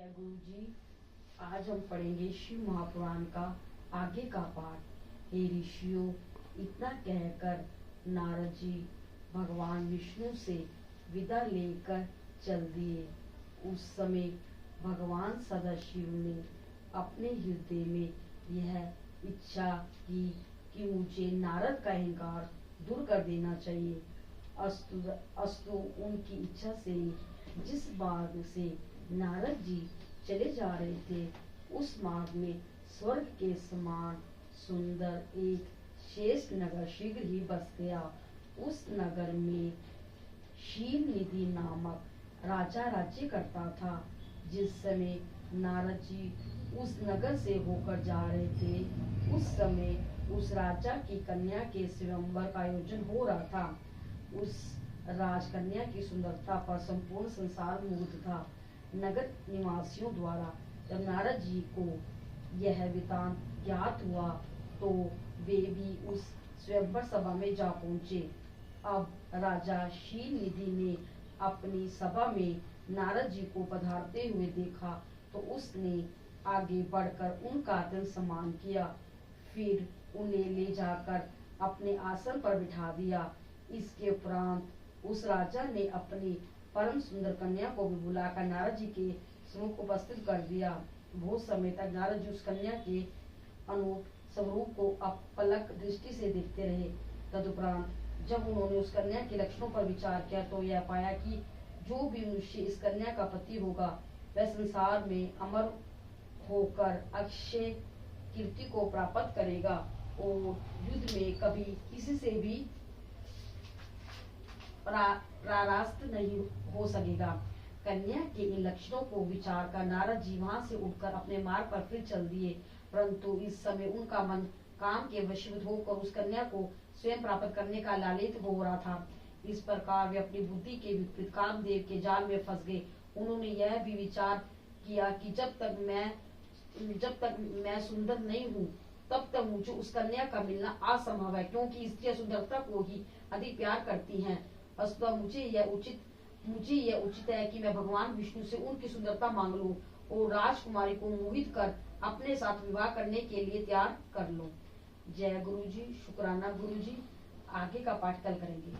जय गुरु जी। आज हम पढ़ेंगे शिव महापुराण का आगे का पाठ। हे ऋषियों, इतना कहकर नारद जी भगवान विष्णु से विदा लेकर चल दिए। उस समय भगवान सदाशिव ने अपने हृदय में यह इच्छा की कि मुझे नारद का अहंकार दूर कर देना चाहिए। अस्तु उनकी इच्छा से जिस मार्ग से नारद जी चले जा रहे थे, उस मार्ग में स्वर्ग के समान सुंदर एक श्रेष्ठ नगर शीघ्र ही बस गया। उस नगर में शील निधि नामक राजा राज्य करता था। जिस समय नारद जी उस नगर से होकर जा रहे थे, उस समय उस राजा की कन्या के स्वयंवर का आयोजन हो रहा था। उस राजकन्या की सुंदरता पर संपूर्ण संसार मुग्ध था। नगर निवासियों द्वारा जब नारद जी को यह वृतांत ज्ञात हुआ, तो वे भी उस स्वयंवर सभा में जा पहुंचे। अब राजा शील निधि ने अपनी सभा में नारद जी को पधारते हुए देखा, तो उसने आगे बढ़कर उनका आदर सम्मान किया। फिर उन्हें ले जाकर अपने आसन पर बिठा दिया। इसके उपरांत उस राजा ने अपनी परम सुंदर कन्या को भी बुलाकर नारद जी के सम्मुख उपस्थित कर दिया। बहुत समय तक नारद जी उस कन्या के अनूप स्वरूप को अपलक दृष्टि से देखते रहे। तदुपरांत जब उन्होंने उस कन्या के लक्षणों पर विचार किया, तो यह पाया कि जो भी मनुष्य इस कन्या का पति होगा, वह संसार में अमर होकर अक्षय कीर्ति को प्राप्त करेगा और युद्ध में कभी किसी से भी परास्त नहीं हो सकेगा। कन्या के इन लक्षणों को विचार कर नारद जी वहां से उठकर अपने मार्ग पर फिर चल दिए। परंतु इस समय उनका मन काम के वशीभूत होकर उस कन्या को स्वयं प्राप्त करने का लालित हो रहा था। इस प्रकार वे अपनी बुद्धि के विपरीत कामदेव के जाल में फंस गए। उन्होंने यह भी विचार किया कि जब तक मैं सुंदर नहीं हूँ, तब तक मुझे उस कन्या का मिलना असंभव है, क्योंकि स्त्रियां सुंदरता को ही अधिक प्यार करती हैं। अस्तु मुझे यह उचित है कि मैं भगवान विष्णु से उनकी सुंदरता मांग लूं और राजकुमारी को मोहित कर अपने साथ विवाह करने के लिए तैयार कर लूं। जय गुरु जी। शुक्राना गुरु जी। आगे का पाठ कल करेंगे।